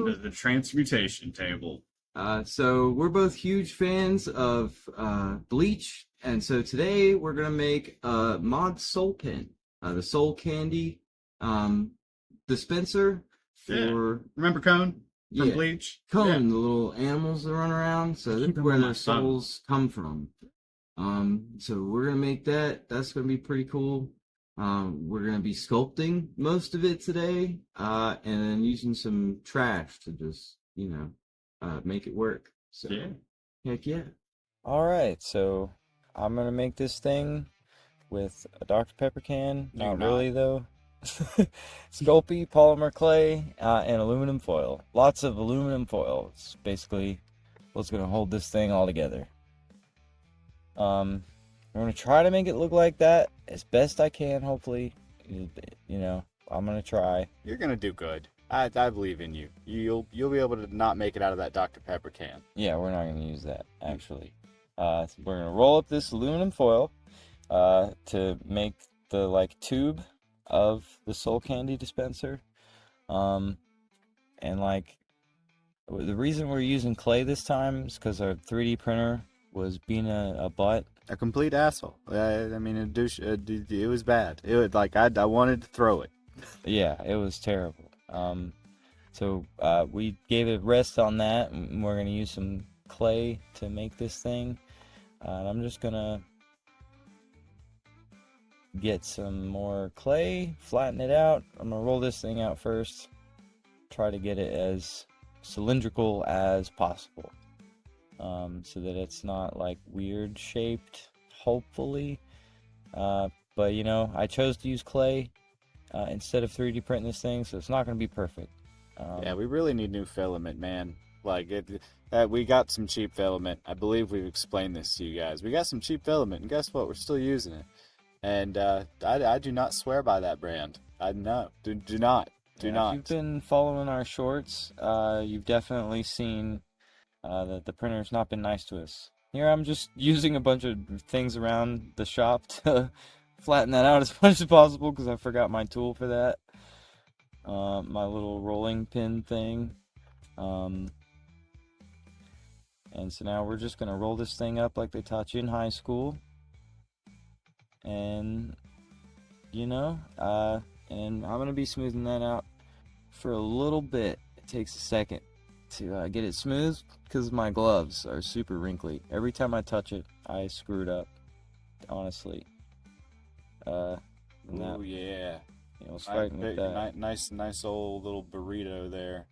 welcome to the Transmutation table. So we're both huge fans of Bleach, and so today we're gonna make a Mod Soul Pen, the Soul Candy dispenser Yeah. for Remember Cone from yeah, Bleach? Cone, the little animals that run around. So Keep that's them where on my their souls come from. So we're gonna make that. That's gonna be pretty cool. We're gonna be sculpting most of it today, and then using some trash to just, make it work. So, Yeah. heck yeah. Alright, so I'm gonna make this thing with a Dr. Pepper can. No, you're Not not. really, though. Sculpey Polymer Clay and aluminum foil. Lots of aluminum foil. It's basically what's gonna hold this thing all together. I'm gonna try to make it look like that as best I can, hopefully. I'm gonna try. You're gonna do good. I believe in you. You'll be able to not make it out of that Dr. Pepper can. Yeah, we're not gonna use that, actually. We're gonna roll up this aluminum foil to make the tube of the Soul Candy Dispenser. And the reason we're using clay this time is because our 3D printer was being a butt. A complete asshole. I mean, it was bad. It was I wanted to throw it. Yeah, it was terrible. So we gave it rest on that, and we're gonna use some clay to make this thing. And I'm just gonna get some more clay, flatten it out. I'm gonna roll this thing out first, try to get it as cylindrical as possible, so that it's not like weird shaped, hopefully. But I chose to use clay instead of 3D printing this thing, so it's not gonna be perfect. Yeah, we really need new filament, man. We got some cheap filament. I believe we've explained this to you guys. We got some cheap filament, and guess what? We're still using it. And I do not swear by that brand. I know. Do not. Do not. If you've been following our shorts, you've definitely seen that the printer's not been nice to us. Here I'm just using a bunch of things around the shop to flatten that out as much as possible because I forgot my tool for that. My little rolling pin thing. And so now we're just going to roll this thing up like they taught you in high school. And, and I'm going to be smoothing that out for a little bit. It takes a second to get it smooth because my gloves are super wrinkly. Every time I touch it, I screw it up, honestly. Oh, yeah. I was fighting with that. Nice old little burrito there.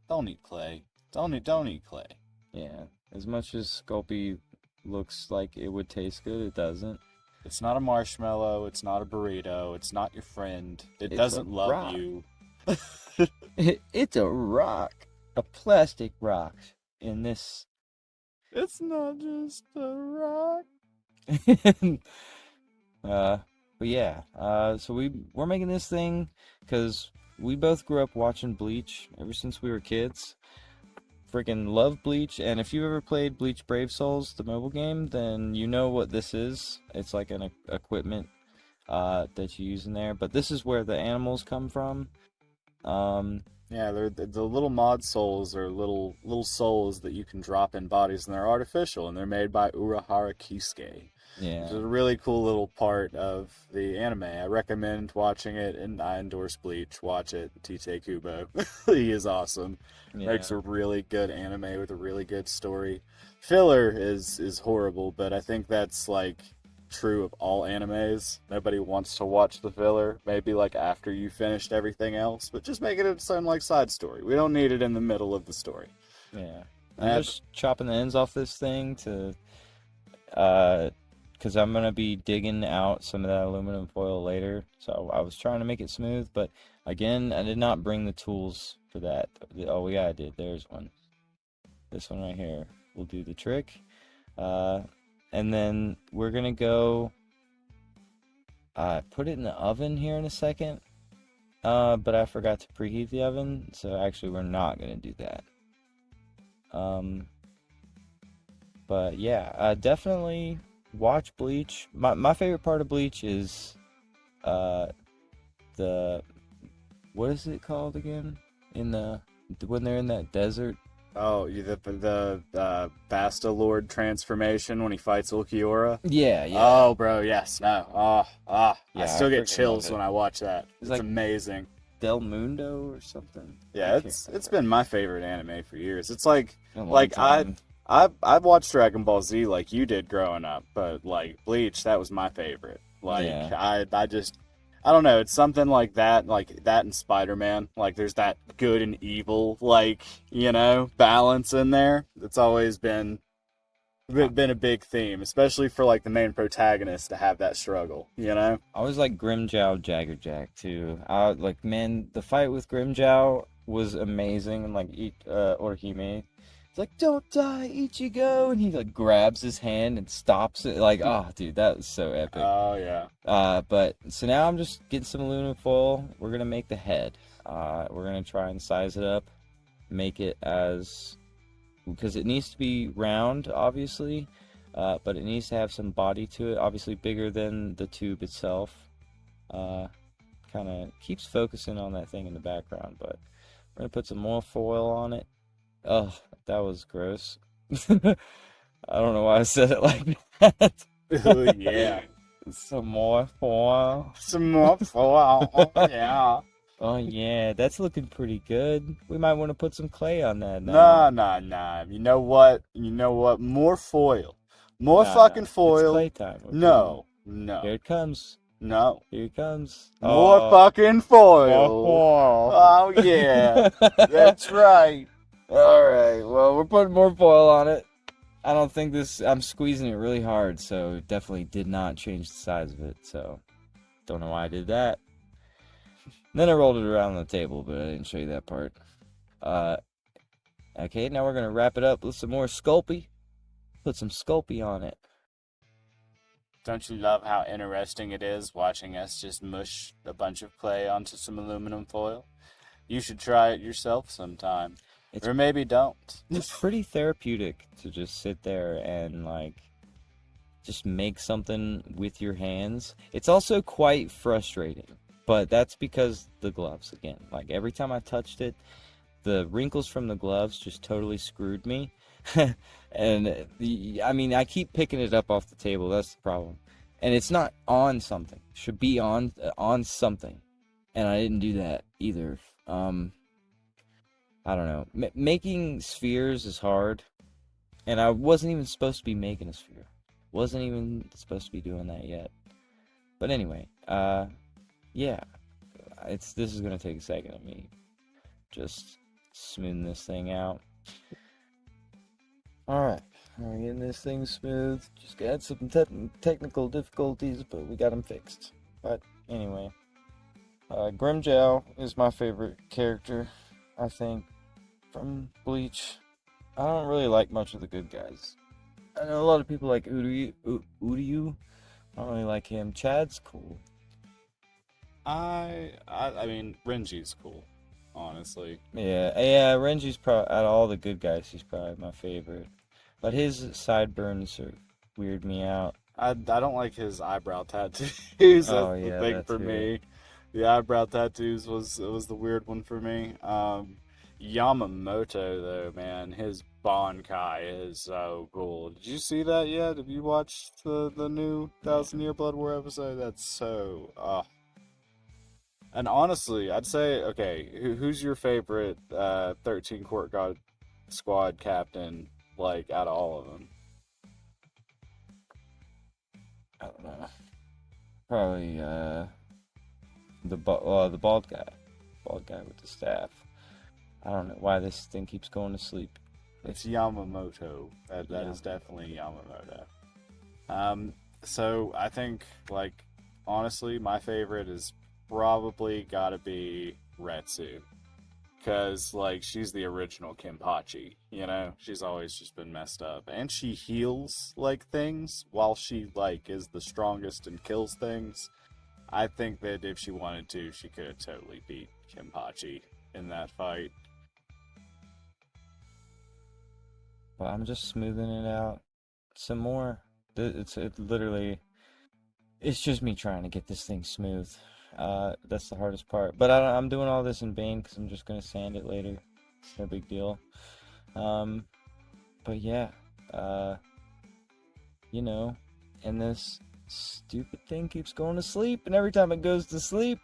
Don't eat clay. Don't eat clay. Yeah, as much as Sculpey looks like it would taste good, it doesn't. It's not a marshmallow. It's not a burrito. It's not your friend. It doesn't love rock. you. It's a rock. A plastic rock in this. It's not just a rock. But yeah, so we're making this thing because we both grew up watching Bleach ever since we were kids. Freaking love Bleach, and if you've ever played Bleach Brave Souls, the mobile game, then you know what this is. It's like an equipment that you use in there, but this is where the animals come from. Yeah, they're the little mod souls are little souls that you can drop in bodies, and they're artificial, and they're made by Urahara Kisuke. Yeah. Which is a really cool little part of the anime. I recommend watching it, and I endorse Bleach. Watch it. Tite Kubo. He is awesome. Yeah. Makes a really good anime with a really good story. Filler is horrible, but I think that's true of all animes. Nobody wants to watch the filler, maybe after you finished everything else, but just make it its own side story. We don't need it in the middle of the story. Yeah. I'm just chopping the ends off this thing to because I'm going to be digging out some of that aluminum foil later. So I was trying to make it smooth, but again, I did not bring the tools for that. Oh, yeah, I did. There's one. This one right here will do the trick. And then we're going to go put it in the oven here in a second. But I forgot to preheat the oven, so actually we're not going to do that. But yeah, definitely watch Bleach. My favorite part of Bleach is the what is it called again? In the when they're in that desert. Oh, the Basta Lord transformation when he fights Ulquiorra? Yeah, yeah. Oh, bro, yes, no. I Yeah, still I get freaking chills love it. when I watch that. It's It's like- amazing. Del Mundo or something. Yeah, it's been my favorite anime for years. It's like I I've watched Dragon Ball Z like you did growing up, but like Bleach, that was my favorite. Like Yeah. I don't know, it's something like that and Spider-Man. Like there's that good and evil like, balance in there. It's always been a big theme, especially for like the main protagonist to have that struggle, I always like Grimjow Jaggerjack too. Like, man, the fight with Grimjow was amazing, and like Orihime, it's like, don't die, Ichigo, and he like grabs his hand and stops it. Like, oh, dude, that was so epic. Oh yeah. But so now I'm just getting some aluminum foil. We're gonna make the head. We're gonna try and size it up, make it because it needs to be round, obviously, but it needs to have some body to it. Obviously, bigger than the tube itself. Kind of keeps focusing on that thing in the background, but we're gonna put some more foil on it. Oh, that was gross. I don't know why I said it like that. Yeah. Some more foil. Some more foil. Oh, yeah. Oh yeah, that's looking pretty good. We might want to put some clay on that now. Nah. You know what? More foil. More Nah, fucking it's foil. clay time. Okay. No. Here it comes. No. Here it comes. More Oh, fucking foil. more foil. Oh, yeah. That's right. Alright, well, we're putting more foil on it. I don't think I'm squeezing it really hard, so it definitely did not change the size of it, so don't know why I did that. Then I rolled it around on the table, but I didn't show you that part. Okay, now we're going to wrap it up with some more Sculpey. Put some Sculpey on it. Don't you love how interesting it is watching us just mush a bunch of clay onto some aluminum foil? You should try it yourself sometime. Or maybe don't. It's pretty therapeutic to just sit there and, like, just make something with your hands. It's also quite frustrating, but that's because the gloves, again. Like, every time I touched it, the wrinkles from the gloves just totally screwed me. And, I keep picking it up off the table. That's the problem. And it's not on something. It should be on something. And I didn't do that either. I don't know. Making spheres is hard. And I wasn't even supposed to be making a sphere. Wasn't even supposed to be doing that yet. But anyway, yeah. This is going to take a second of me just smoothing this thing out. Alright, we're getting this thing smooth. Just got some technical difficulties, but we got them fixed. But anyway, Grimjow is my favorite character, I think, from Bleach. I don't really like much of the good guys. I know a lot of people like Uryu. I don't really like him. Chad's cool. I mean, Renji's cool, honestly. Yeah, Renji's probably, out of all the good guys, he's probably my favorite. But his sideburns weird me out. I don't like his eyebrow tattoos. That's Oh, the yeah, thing that for too. me. The eyebrow tattoos was the weird one for me. Yamamoto though, man, his Bankai is so cool. Did you see that yet? Have you watched the new 1,000-Year Blood War episode? That's so And honestly, I'd say, okay, who's your favorite 13 Court God squad captain, like, out of all of them? I don't know. Probably the bald guy. Bald guy with the staff. I don't know why this thing keeps going to sleep. It's Yamamoto. That is definitely Yamamoto. So I think, like, honestly, my favorite is probably gotta be Retsu. Because, like, she's the original Kenpachi, She's always just been messed up. And she heals, like, things while she, like, is the strongest and kills things. I think that if she wanted to, she could have totally beat Kenpachi in that fight. Well, I'm just smoothing it out some more. It's just me trying to get this thing smooth. That's the hardest part. But I'm doing all this in vain because I'm just going to sand it later. It's no big deal. But yeah, you know, and this stupid thing keeps going to sleep, and every time it goes to sleep,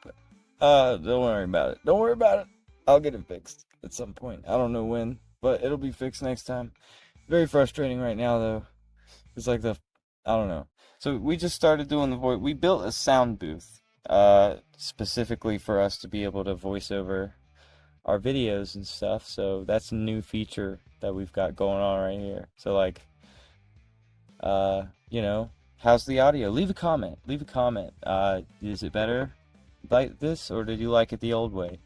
don't worry about it. Don't worry about it. I'll get it fixed at some point. I don't know when, but it'll be fixed next time. Very frustrating right now, though. It's like I don't know. So we just started doing the voice. We built a sound booth, specifically for us to be able to voice over our videos and stuff. So that's a new feature that we've got going on right here. So like, you know, how's the audio? Leave a comment. Leave a comment. Is it better like this, or did you like it the old way?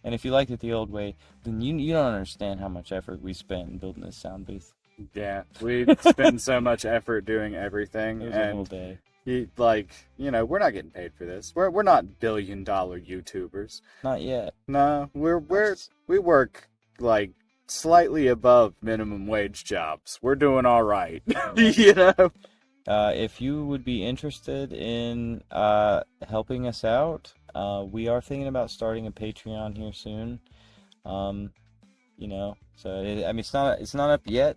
And if you liked it the old way, then you don't understand how much effort we spent in building this sound booth. Yeah, we spend so much effort doing everything, It was a whole day. we're not getting paid for this. We're not billion-dollar YouTubers. Not yet. No, we work like slightly above minimum wage jobs. We're doing all right. You know. If you would be interested in helping us out, we are thinking about starting a Patreon here soon. You know, so I mean, it's not up yet,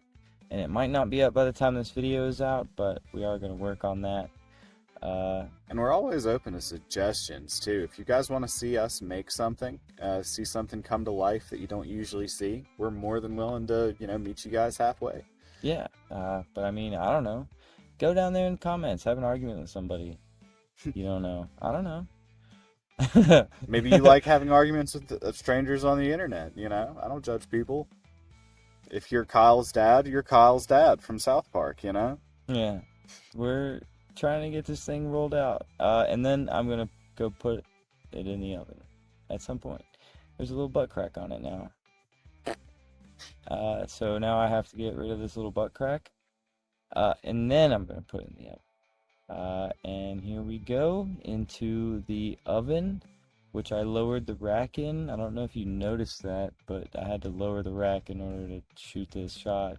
and it might not be up by the time this video is out, but we are going to work on that. And we're always open to suggestions too. If you guys want to see us make something, see something come to life that you don't usually see, we're more than willing to, meet you guys halfway. Yeah, but I mean, I don't know. Go down there in the comments, have an argument with somebody you don't know. I don't know. Maybe you like having arguments with strangers on the internet, I don't judge people. If you're Kyle's dad, you're Kyle's dad from South Park, Yeah, we're trying to get this thing rolled out, and then I'm gonna go put it in the oven at some point. There's a little butt crack on it now, so now I have to get rid of this little butt crack, and then I'm gonna put it in the oven. And here we go into the oven, which I lowered the rack in. I don't know if you noticed that, but I had to lower the rack in order to shoot this shot.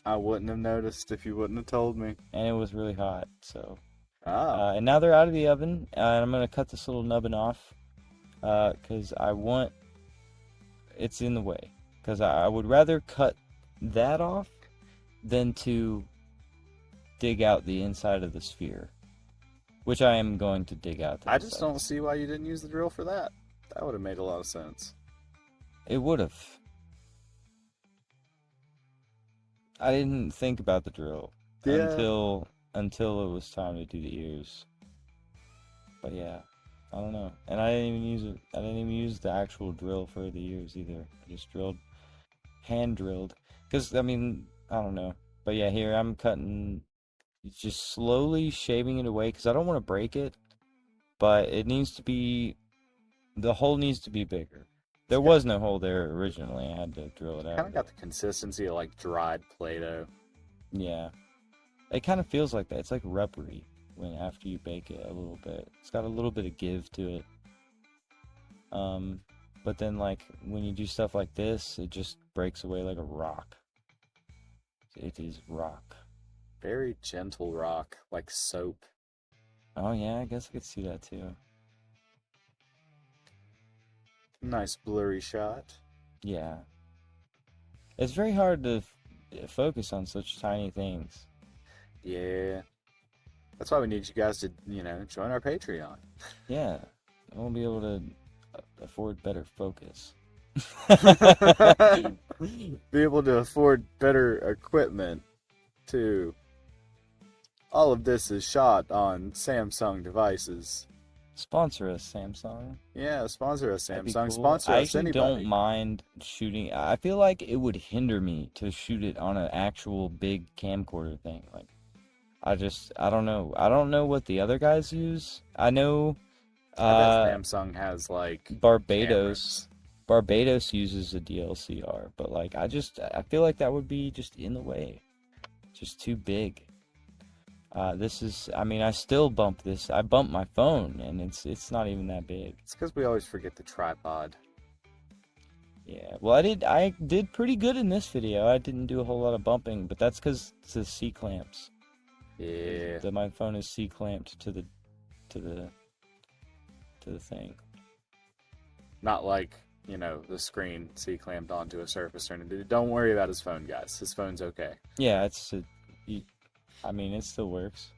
I wouldn't have noticed if you wouldn't have told me. And it was really hot, so. And now they're out of the oven, and I'm going to cut this little nubbin off, because it's in the way. Because I would rather cut that off than to dig out the inside of the sphere, which I am going to dig out. I just don't see why you didn't use the drill for that. That would have made a lot of sense. It would have. I didn't think about the drill until it was time to do the ears. But yeah, I don't know. And I didn't even use it. I didn't even use the actual drill for the ears either. I just hand drilled. Because I mean, I don't know. But yeah, here I'm cutting. Just slowly shaving it away because I don't want to break it, but it needs to be, the hole needs to be bigger. There was no hole there originally. I had to drill it out. Kind of got the consistency of like dried Play-Doh. Yeah, it kind of feels like that. It's like rubbery after you bake it a little bit. It's got a little bit of give to it. But then like when you do stuff like this, it just breaks away like a rock. It is rock. Very gentle rock, like soap. Oh yeah, I guess I could see that too. Nice blurry shot. Yeah. It's very hard to focus on such tiny things. Yeah. That's why we need you guys to, join our Patreon. Yeah. I won't be able to afford better focus. Be able to afford better equipment, too. All of this is shot on Samsung devices. Sponsor us, Samsung. Yeah, sponsor us, That'd be Samsung. cool. Sponsor I us, actually anybody. don't mind shooting. I feel like it would hinder me to shoot it on an actual big camcorder thing. Like, I don't know. I don't know what the other guys use. I know I bet Samsung has, like, Barbados. cameras. Barbados uses a DLCR, but like I feel like that would be just in the way. Just too big. I still bump this. I bump my phone, and it's not even that big. It's because we always forget the tripod. Yeah, well, I did pretty good in this video. I didn't do a whole lot of bumping, but that's because it's the C-clamps. Yeah. My phone is C-clamped to the thing. Not like you know, the screen C-clamped onto a surface or anything. Don't worry about his phone, guys. His phone's okay. Yeah, I mean, it still works.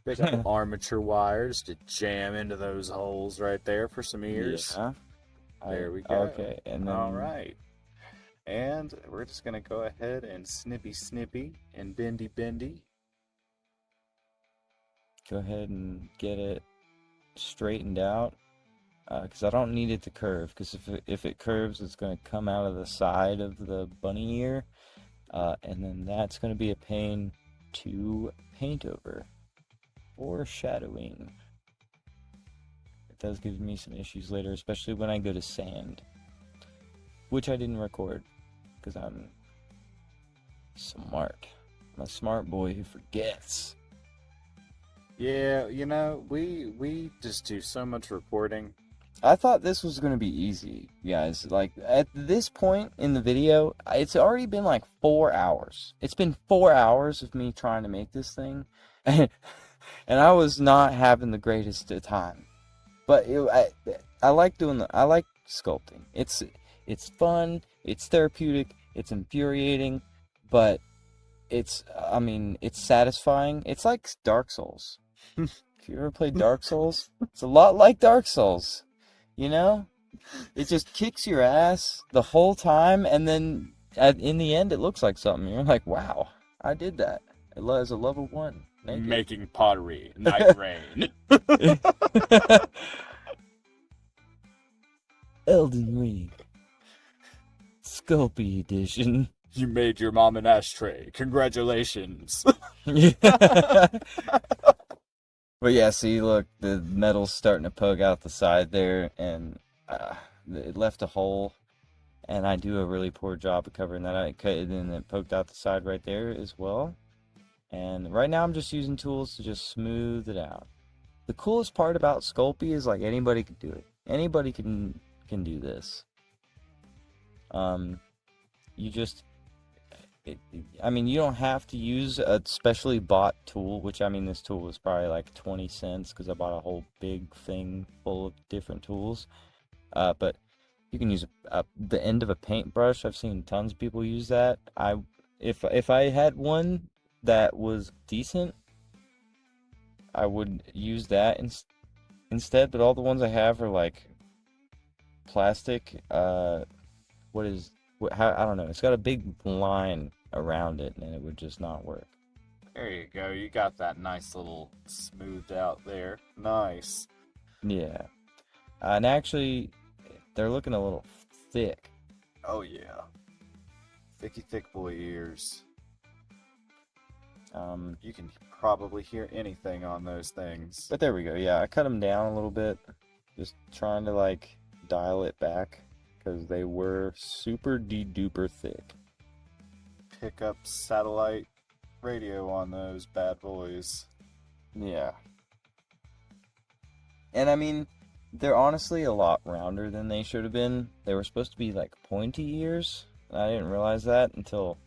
Big up armature wires to jam into those holes right there for some ears. Yeah. There we go. Okay, and then All right. And we're just going to go ahead and snippy and bendy. go ahead and get it straightened out, because I don't need it to curve, because if it curves, it's going to come out of the side of the bunny ear, and then that's going to be a pain to paint over. Foreshadowing. It does give me some issues later, especially when I go to sand, which I didn't record because I'm smart. I'm a smart boy who forgets. Yeah, you know, we just do so much recording. I thought this was going to be easy, guys. Like, at this point in the video, it's already been like 4 hours. It's been 4 hours of me trying to make this thing, and I was not having the greatest of time. But I like I like sculpting. It's fun, it's therapeutic, it's infuriating, but it's satisfying. It's like Dark Souls. If you ever played Dark Souls, it's a lot like Dark Souls. You know? It just kicks your ass the whole time, and then in the end, it looks like something. You're like, wow, I did that. It was a level 1. Making pottery, night rain. Elden Ring. Sculpey edition. You made your mom an ashtray. Congratulations. But yeah, see, look, the metal's starting to poke out the side there, and it left a hole, and I do a really poor job of covering that. I cut it, and it poked out the side right there as well. And right now I'm just using tools to just smooth it out. The coolest part about Sculpey is, like, anybody can do it. Anybody can do this. You just... I mean, you don't have to use a specially bought tool, which, I mean, this tool was probably like 20 cents because I bought a whole big thing full of different tools. But you can use the end of a paintbrush. I've seen tons of people use that. If I had one that was decent, I would use that instead. But all the ones I have are like plastic. I don't know. It's got a big line around it, and it would just not work. There you go. You got that nice little smoothed out there. Nice. Yeah. And actually, they're looking a little thick. Oh, yeah. Thick boy ears. You can probably hear anything on those things. But there we go. Yeah, I cut them down a little bit. Just trying to, like, dial it back, because they were super duper thick. Pick up satellite radio on those bad boys. Yeah. And I mean, they're honestly a lot rounder than they should have been. They were supposed to be like pointy ears. I didn't realize that until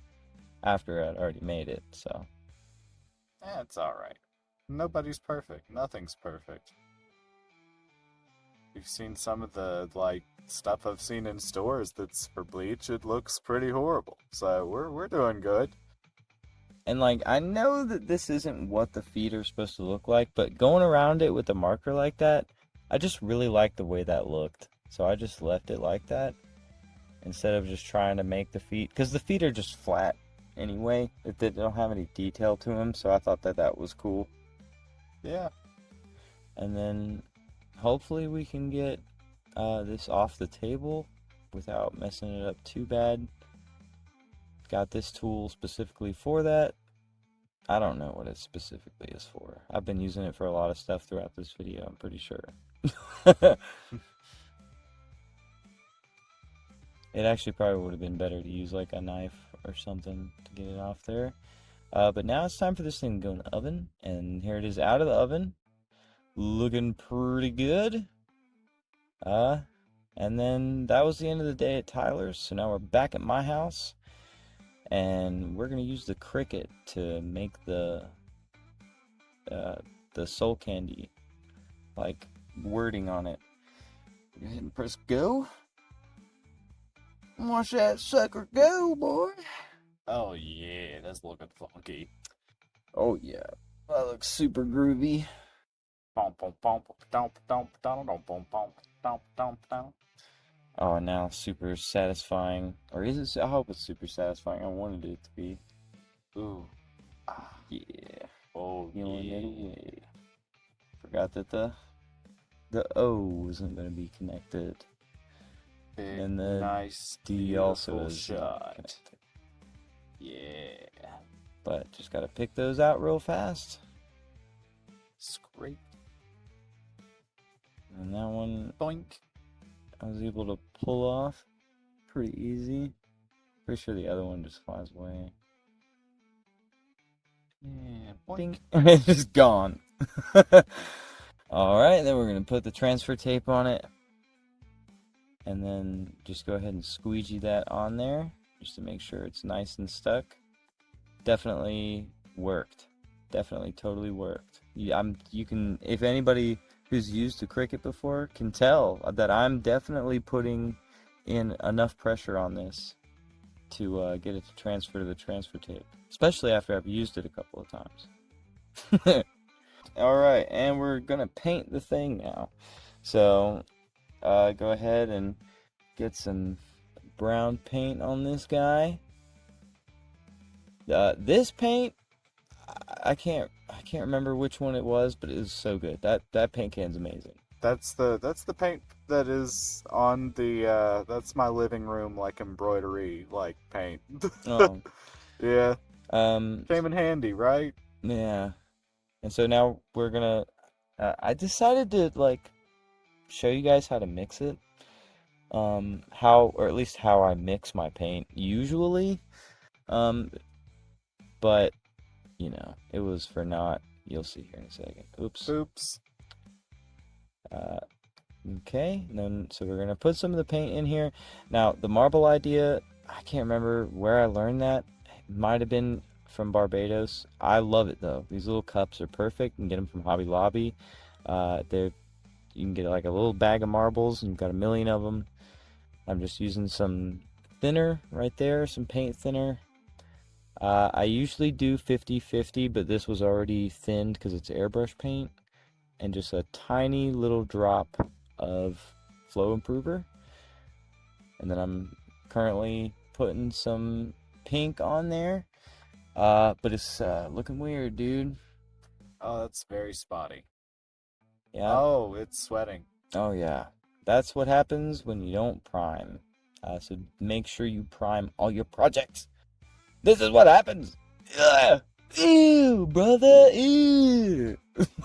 after I'd already made it, so. It's alright. Nobody's perfect. Nothing's perfect. You've seen some of the, like, stuff I've seen in stores that's for Bleach. It looks pretty horrible. So we're doing good. And, like, I know that this isn't what the feet are supposed to look like, but going around it with a marker like that, I just really liked the way that looked. So I just left it like that instead of just trying to make the feet, because the feet are just flat anyway. They don't have any detail to them, so I thought that was cool. Yeah. And then hopefully we can get this off the table without messing it up too bad. Got this tool specifically for that. I don't know what it specifically is for. I've been using it for a lot of stuff throughout this video, I'm pretty sure. It actually probably would have been better to use like a knife or something to get it off there. But now it's time for this thing to go in the oven. And here it is out of the oven. Looking pretty good. And then that was the end of the day at Tyler's. So now we're back at my house. And we're going to use the cricut to make the soul candy, like, wording on it. Go ahead and press go. Watch that sucker go, boy. Oh yeah, that's looking funky. Oh yeah, that looks super groovy. Oh, now super satisfying. Or is it? I hope it's super satisfying. I wanted it to be. Ooh. Yeah. Oh Feeling yeah. it. Forgot that the O wasn't going to be connected. Big, And the nice, D also beautiful is not shot. connected. Yeah. But just got to pick those out real fast. Scrape. And that one Boink. I was able to pull off pretty easy. Pretty sure the other one just flies away. Yeah. Boink. Ding. It's just gone. Alright, then we're going to put the transfer tape on it. And then just go ahead and squeegee that on there. Just to make sure it's nice and stuck. Definitely worked. Definitely totally worked. You can, if anybody who's used the cricut before can tell that I'm definitely putting in enough pressure on this to get it to transfer to the transfer tape. Especially after I've used it a couple of times. Alright, and we're gonna paint the thing now. So, go ahead and get some brown paint on this guy. This paint, I can't remember which one it was, but it was so good. That paint can's amazing. That's the paint that is on the that's my living room like embroidery like paint. Oh. Yeah. Came in handy, right? Yeah. And so now we're gonna. I decided to like show you guys how to mix it. How, or at least how I mix my paint usually. But you know, it was for not. You'll see here in a second. Oops. Oops. Okay, and then so we're gonna put some of the paint in here. Now the marble idea, I can't remember where I learned that. It might have been from Barbados. I love it though. These little cups are perfect. You can get them from Hobby Lobby. You can get like a little bag of marbles, and you've got a million of them. I'm just using some thinner right there, some paint thinner. I usually do 50-50, but this was already thinned because it's airbrush paint, and just a tiny little drop of flow improver. And then I'm currently putting some pink on there. But it's looking weird, dude. Oh, that's very spotty. Yeah. Oh, it's sweating. Oh, yeah. That's what happens when you don't prime. So make sure you prime all your projects. This is what happens. Ugh. Ew, brother. Ew.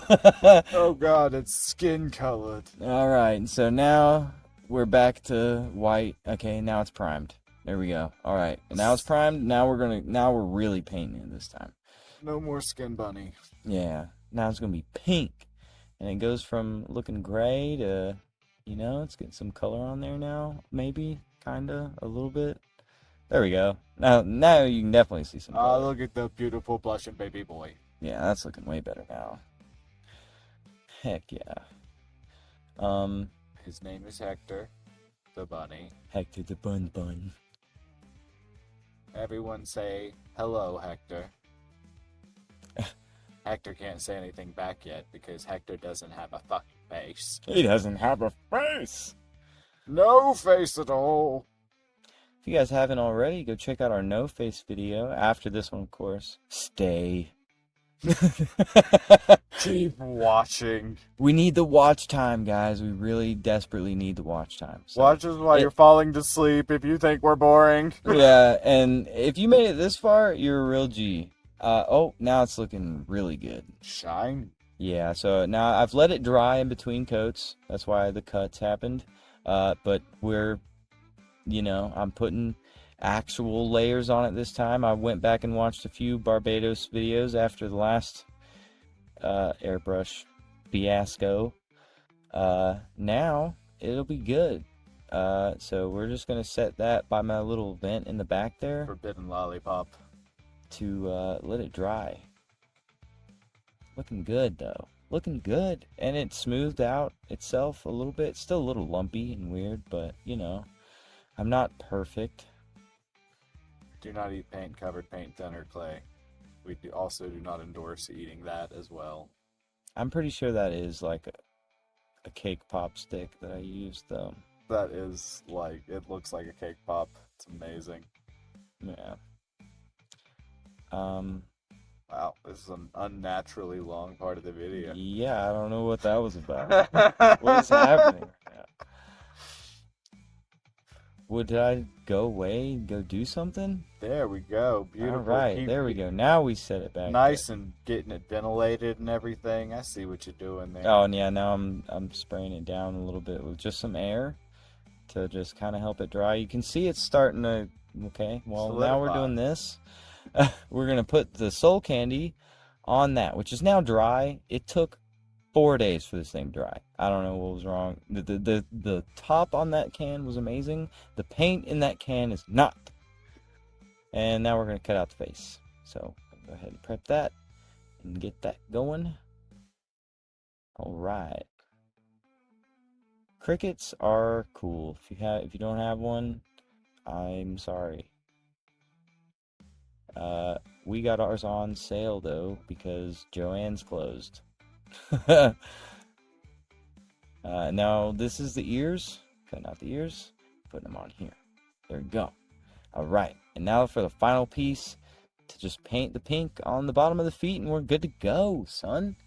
Oh god, it's skin colored. Alright, so now we're back to white. Okay, now it's primed. There we go. Alright, now it's primed. Now we're really painting it this time. No more skin bunny. Yeah, now it's gonna be pink. And it goes from looking gray to, you know, it's getting some color on there now. Maybe, kinda, a little bit. There we go. Now you can definitely see some color. Look at the beautiful blushing baby boy. Yeah, that's looking way better now. Heck yeah. His name is Hector, the bunny. Hector the Bun. Everyone say, hello, Hector. Hector can't say anything back yet because Hector doesn't have a fucking face. He doesn't have a face. No face at all. If you guys haven't already, go check out our no face video after this one, of course. Stay. Keep watching. We need the watch time, guys. We really desperately need the watch time. So, Watch us while you're falling to sleep if you think we're boring. yeah, and if you made it this far, you're a real G. Oh, now it's looking really good. Shine. Yeah, so now I've let it dry in between coats. That's why the cuts happened. But I'm putting actual layers on it this time. I went back and watched a few Barbados videos after the last airbrush fiasco. Now it'll be good. So we're just gonna set that by my little vent in the back there Forbidden lollipop. to let it dry. Looking good though. Looking good. And it smoothed out itself a little bit. It's still a little lumpy and weird, but you know. I'm not perfect. Do not eat paint covered paint thinner clay. We also do not endorse eating that as well. I'm pretty sure that is like a cake pop stick that I used though. That is like, it looks like a cake pop. It's amazing. Yeah. Wow, this is an unnaturally long part of the video. Yeah, I don't know what that was about. What is happening right now? Would I go away and go do something? There we go. Beautiful. All right, Keep there we go. Now we set it back. nice and getting it ventilated and everything. I see what you're doing there. Oh, and yeah, now I'm spraying it down a little bit with just some air to just kind of help it dry. You can see it's starting to, okay, well, now we're Solidify. doing this. We're going to put the soul candy on that, which is now dry. It took 4 days for this thing to dry. I don't know what was wrong. The top on that can was amazing. The paint in that can is not. And now we're going to cut out the face. So I'll go ahead and prep that and get that going. All right. Crickets are cool. If you don't have one, I'm sorry. We got ours on sale though because Joann's closed. Now this is the ears. Cutting out the ears, putting them on here. There we go. All right, and now for the final piece, to just paint the pink on the bottom of the feet, and we're good to go, son.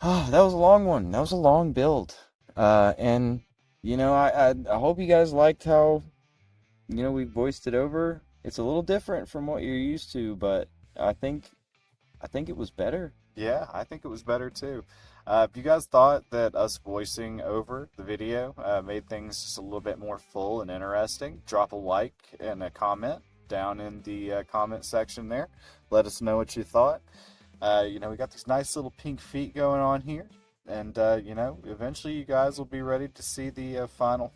Oh, that was a long one. That was a long build. And you know, I hope you guys liked how, you know, we voiced it over. It's a little different from what you're used to, but I think it was better. Yeah, I think it was better too. If you guys thought that us voicing over the video made things just a little bit more full and interesting, drop a like and a comment down in the comment section there. Let us know what you thought. You know, we got these nice little pink feet going on here. And, you know, eventually you guys will be ready to see the final.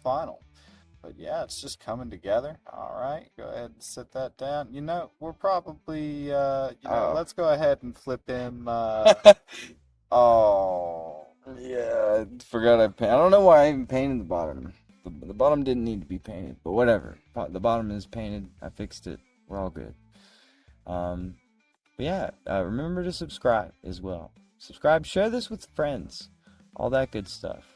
But yeah, it's just coming together. All right, go ahead and set that down. You know, we're probably, let's go ahead and flip him. Oh. Yeah, I forgot I don't know why I even painted the bottom. The bottom didn't need to be painted, but whatever. The bottom is painted. I fixed it. We're all good. But yeah, remember to subscribe as well. Subscribe, share this with friends, all that good stuff.